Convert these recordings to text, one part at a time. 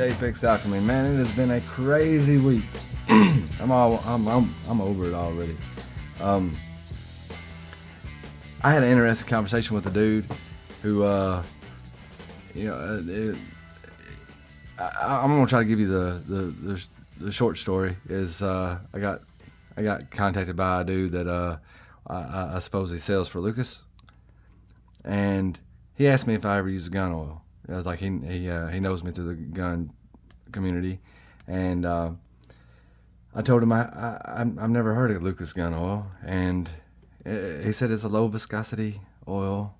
Apex Alchemy. Man, it has been a crazy week. I'm over it already. I had an interesting conversation with a dude who, I'm gonna try to give you the short story. Is I got contacted by a dude that I suppose he sells for Lucas, and he asked me if I ever use gun oil. I was like, he knows me through the gun community, and I told him I've never heard of Lucas gun oil, and he said it's a low viscosity oil,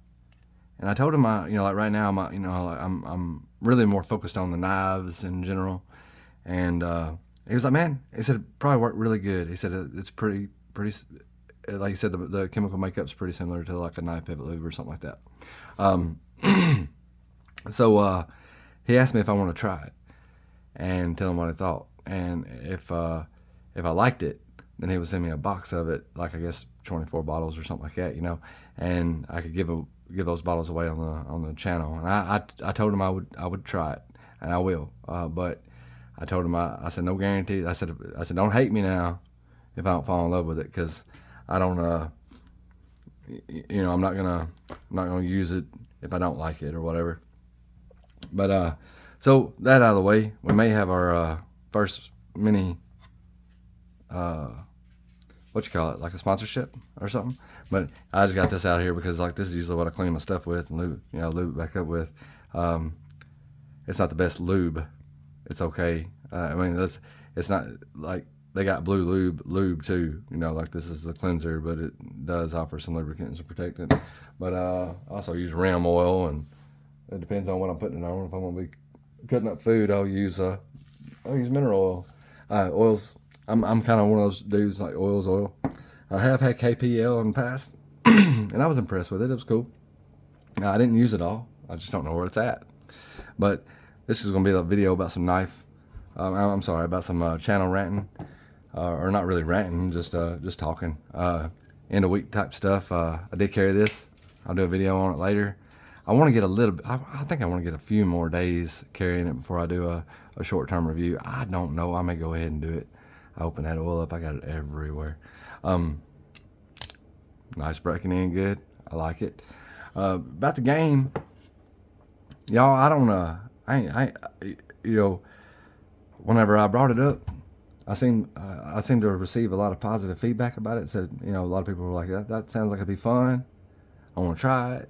and I told him like right now I'm really more focused on the knives in general, and he was like, man, he said it probably worked really good. He said it's pretty like he said the chemical makeup's pretty similar to like a knife pivot lube or something like that. So he asked me if I want to try it and tell him what I thought, and if I liked it, then he would send me a box of it, like I guess 24 bottles or something like that, and I could give those bottles away on the channel. And I told him I would try it, and I will. But I told him I said no guarantee. I said don't hate me now if I don't fall in love with it, because I don't I'm not gonna use it if I don't like it or whatever. But so that out of the way, we may have our first mini like a sponsorship or something. But I just got this out here because like this is usually what I clean my stuff with and lube it back up with. It's not the best lube. It's okay. It's not like they got blue lube too. Like this is the cleanser, but it does offer some lubricants to protect it. But I also use ram oil, and it depends on what I'm putting it on. If I'm gonna be cutting up food, I'll use mineral oil. Oils. I'm kind of one of those dudes like oil. I have had KPL in the past, and I was impressed with it. It was cool. I didn't use it all. I just don't know where it's at. But this is going to be a video about some knife. I'm sorry, about some channel ranting, or not really ranting, just talking. End of week type stuff. I did carry this. I'll do a video on it later. I want to get a little bit. I think I want to get a few more days carrying it before I do a short-term review. I don't know. I may go ahead and do it. I opened that oil up. I got it everywhere. Nice breaking in good. I like it. About the game, y'all. Whenever I brought it up, I seem to receive a lot of positive feedback about it. Said, a lot of people were like, that sounds like it'd be fun. I want to try it.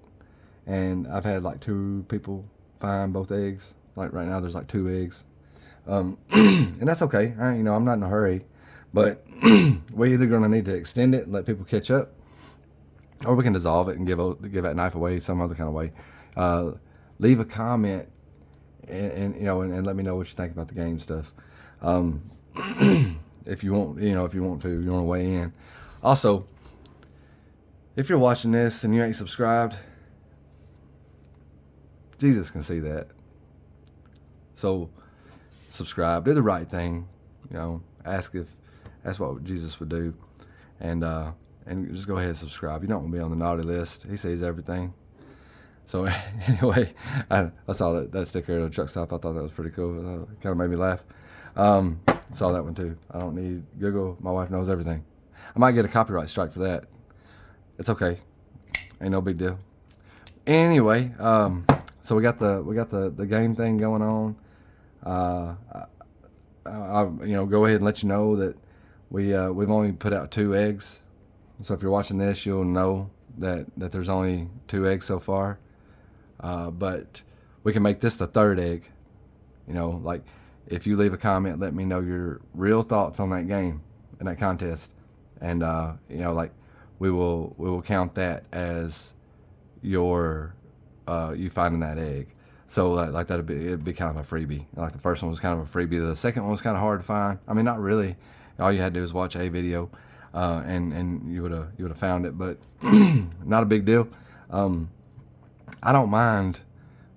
And I've had like 2 people find both eggs. Like right now, there's like 2 eggs. And that's okay. I'm not in a hurry, but we're either going to need to extend it and let people catch up, or we can dissolve it and give that knife away some other kind of way. Leave a comment and let me know what you think about the game stuff. If you want to weigh in. Also, if you're watching this and you ain't subscribed, Jesus can see that. So subscribe, do the right thing, ask what Jesus would do, and just go ahead and subscribe. You don't want to be on the naughty list. He sees everything. So anyway, I saw that sticker at a truck stop. I thought that was pretty cool. It kind of made me laugh. Saw that one too. I don't need Google. My wife knows everything. I might get a copyright strike for that. It's okay. Ain't no big deal. Anyway, so we got the game thing going on. I'll go ahead and let you know that we've only put out 2 eggs. So if you're watching this, you'll know that there's only 2 eggs so far. But we can make this the 3rd egg. Like if you leave a comment, let me know your real thoughts on that game and that contest, and like we will count that as your you finding that egg. So like it'd be kind of a freebie. Like the first one was kind of a freebie. The second one was kind of hard to find. I mean, not really. All you had to do was watch a video, and you would have found it. But not a big deal. I don't mind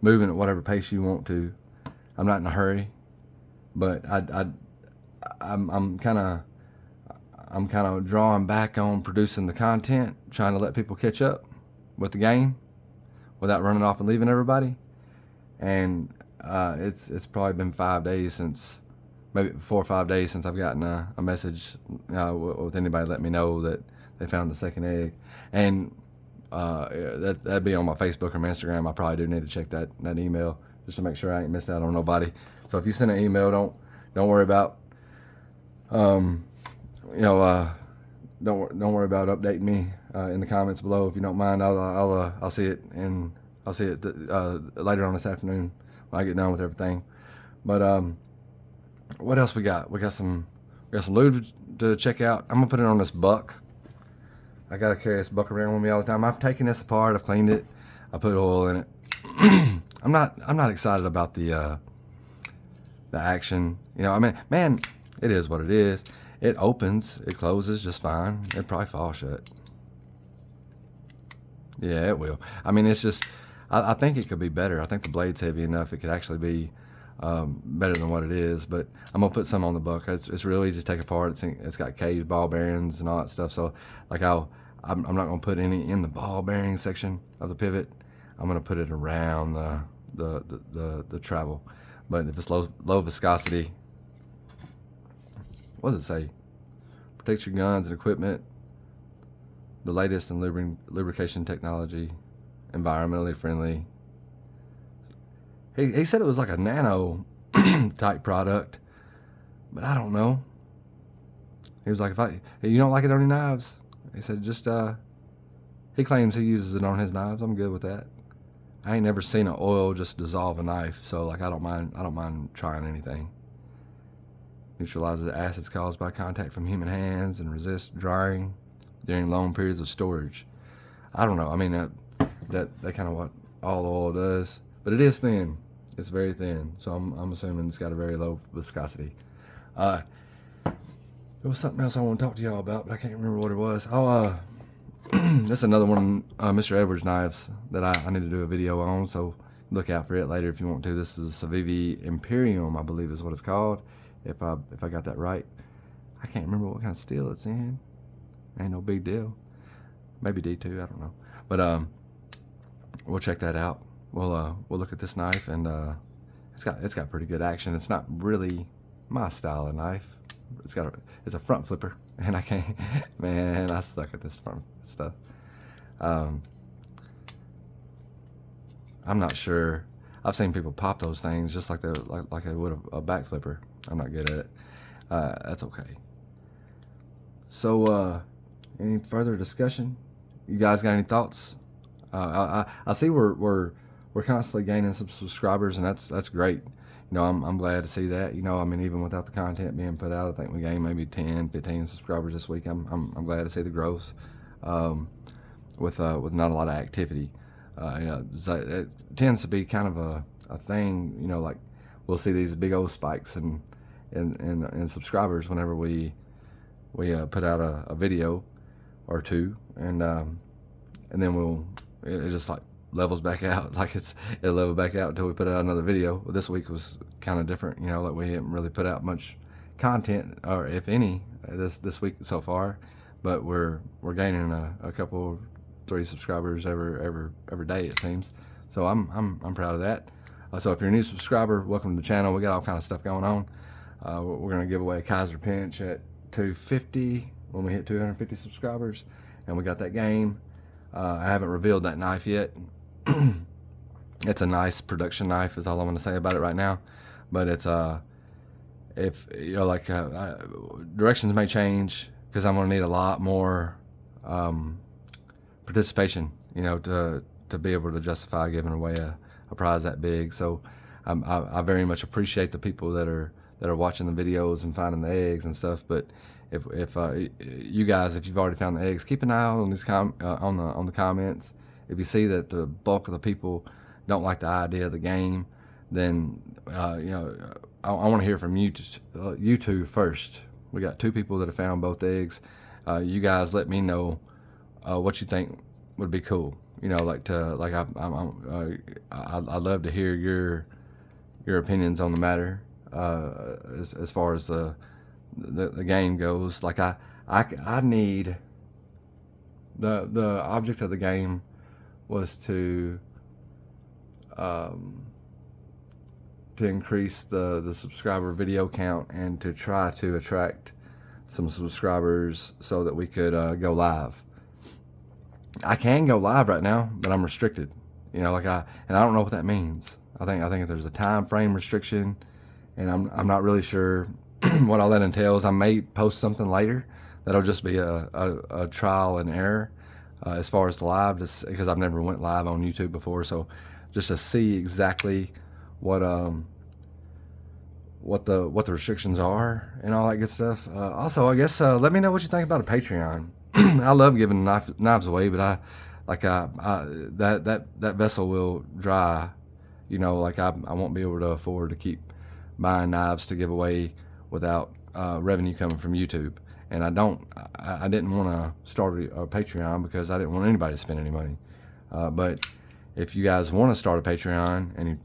moving at whatever pace you want to. I'm not in a hurry, but I'm kind of drawing back on producing the content, trying to let people catch up with the game without running off and leaving everybody. And It's probably been 5 days since, maybe 4 or 5 days since I've gotten a message with anybody letting me know that they found the second egg. And that'd be on my Facebook or my Instagram. I probably do need to check that email just to make sure I ain't missed out on nobody. So if you send an email, don't worry about don't worry about updating me in the comments below. If you don't mind, I'll see it, and I'll see it later on this afternoon when I get done with everything. But what else we got? We got some loot to check out. I'm gonna put it on this buck. I gotta carry this buck around with me all the time. I've taken this apart. I've cleaned it. I put oil in it. I'm not excited about the action. I mean, man, it is what it is. It opens, it closes just fine. It probably fall shut. Yeah, it will. I mean, it's just, I think it could be better. I think the blade's heavy enough. It could actually be better than what it is. But I'm gonna put some on the buck. It's real easy to take apart. It's got cage ball bearings and all that stuff. So like I'm not gonna put any in the ball bearing section of the pivot. I'm gonna put it around the travel. But if it's low viscosity, what does it say? Protect your guns and equipment. The latest in lubrication technology, environmentally friendly. He said it was like a nano type product, but I don't know. He was like, if you don't like it on your knives, he said just he claims he uses it on his knives. I'm good with that. I ain't never seen an oil just dissolve a knife, so like I don't mind trying anything. Neutralizes acids caused by contact from human hands and resist drying during long periods of storage. I don't know. I mean, that kind of what all oil does, but it is thin. It's very thin, so I'm assuming it's got a very low viscosity. There was something else I want to talk to y'all about, but I can't remember what it was. Oh, that's another one of Mr. Edwards knives that I need to do a video on, so look out for it later if you want to. This is a Civivi Imperium, I believe is what it's called, if I got that right. I can't remember what kind of steel it's in. Ain't no big deal. Maybe D2, I don't know. But we'll check that out. We'll look at this knife, and it's got pretty good action. It's not really my style of knife. It's a front flipper, and I can't. Man, I suck at this front stuff. I'm not sure. I've seen people pop those things just like they would a back flipper. I'm not good at it. That's okay. So any further discussion? You guys got any thoughts? I see we're constantly gaining some subscribers, and that's great. I'm glad to see that. I mean, even without the content being put out, I think we gained maybe 10, 15 subscribers this week. I'm glad to see the growth with not a lot of activity. It tends to be kind of a thing. Like we'll see these big old spikes in subscribers whenever we put out a video or two, and then it just like levels back out. Like it'll level back out until we put out another video. Well, this week was kind of different, like we haven't really put out much content, or if any, this week so far, but we're gaining a couple, 3 subscribers every day, it seems. So I'm proud of that. So if you're a new subscriber, welcome to the channel. We got all kind of stuff going on. We're gonna give away a Kaiser Pinch at 250 when we hit 250 subscribers, and we got that game. I haven't revealed that knife yet. It's a nice production knife is all I'm going to say about it right now, but it's if directions may change because I'm going to need a lot more participation, to be able to justify giving away a prize that big. So I very much appreciate the people that are watching the videos and finding the eggs and stuff, but if you guys, if you've already found the eggs, keep an eye on these on the comments. If you see that the bulk of the people don't like the idea of the game, then I want to hear from you two first. We got 2 people that have found both eggs. You guys let me know what you think would be cool. I'd love to hear your opinions on the matter as far as the game goes. Like I need the object of the game was to to increase the subscriber video count and to try to attract some subscribers so that we could go live. I can go live right now, but I'm restricted. You know, and I don't know what that means. I think there's a time frame restriction, and I'm not really sure what all that entails. I may post something later that'll just be a trial and error as far as the live, just because I've never went live on YouTube before. So just to see exactly what the restrictions are and all that good stuff. Also, I guess let me know what you think about a Patreon. I love giving knives away, but that vessel will dry. You know, like I won't be able to afford to keep buying knives to give away without revenue coming from YouTube. And I didn't want to start a Patreon because I didn't want anybody to spend any money. But if you guys want to start a Patreon, and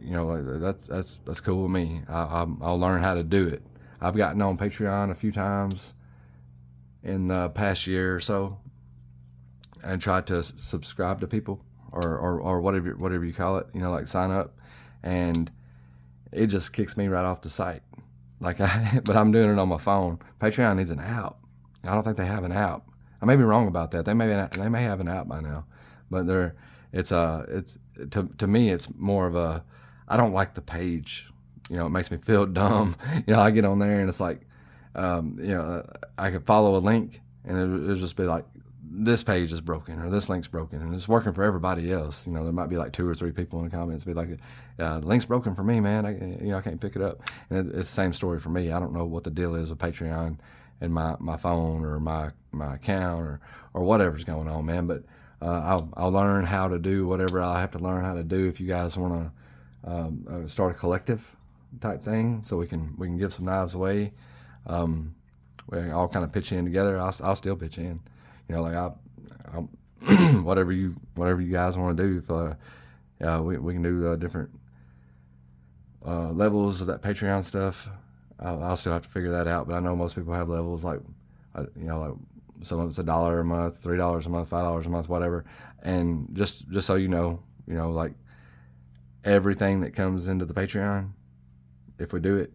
you know, that's cool with me. I'll learn how to do it. I've gotten on Patreon a few times in the past year or so and tried to subscribe to people or whatever you call it, you know, like sign up, and it just kicks me right off the site. But I'm doing it on my phone. Patreon needs an app. I don't think they have an app. I may be wrong about that. They may have an app by now, but to me it's more of a, I don't like the page. You know, it makes me feel dumb. You know, I get on there and it's like, you know, I could follow a link and it'll just be like, this page is broken or this link's broken, and it's working for everybody else. You know, there might be like 2 or 3 people in the comments be like, the link's broken for me, man. I can't pick it up. And it's the same story for me. I don't know what the deal is with Patreon and my phone or my account or whatever's going on, man. But I'll learn how to do whatever I have to learn how to do. If you guys want to start a collective type thing, so we can give some knives away, we can all kind of pitch in together. I'll still pitch in. You know, like I'll whatever you guys want to do. If we can do different levels of that Patreon stuff. I'll still have to figure that out. But I know most people have levels like, you know, like some of it's $1 a month, $3 a month, $5 a month, whatever. And just so you know, like everything that comes into the Patreon, if we do it,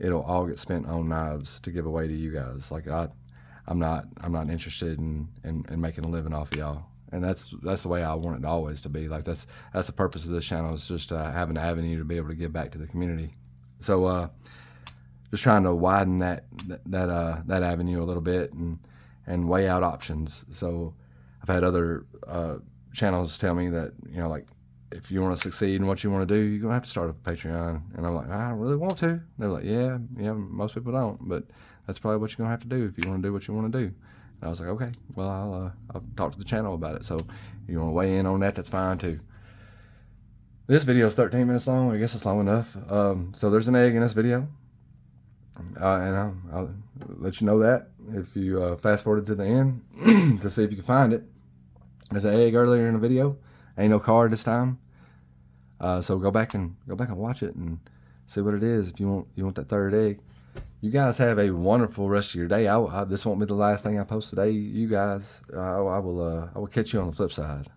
it'll all get spent on knives to give away to you guys. Like I'm not interested in making a living off of y'all, and that's the way I want it always to be. Like that's the purpose of this channel, is just have an avenue to be able to give back to the community. So just trying to widen that avenue a little bit and weigh out options. So I've had other channels tell me that, you know, like, if you want to succeed in what you want to do, you're gonna have to start a Patreon. And I'm like, I don't really want to. They're like, yeah, most people don't, but that's probably what you're gonna have to do if you want to do what you want to do. And I was like, okay, well, I'll talk to the channel about it. So if you want to weigh in on that, that's fine too. This video is 13 minutes long. I guess it's long enough. So there's an egg in this video, and I'll let you know that if you fast forward to the end to see if you can find it. There's an egg earlier in the video. Ain't no card this time. So go back and watch it and see what it is. If you want that third egg. You guys have a wonderful rest of your day. This won't be the last thing I post today. You guys, I will catch you on the flip side.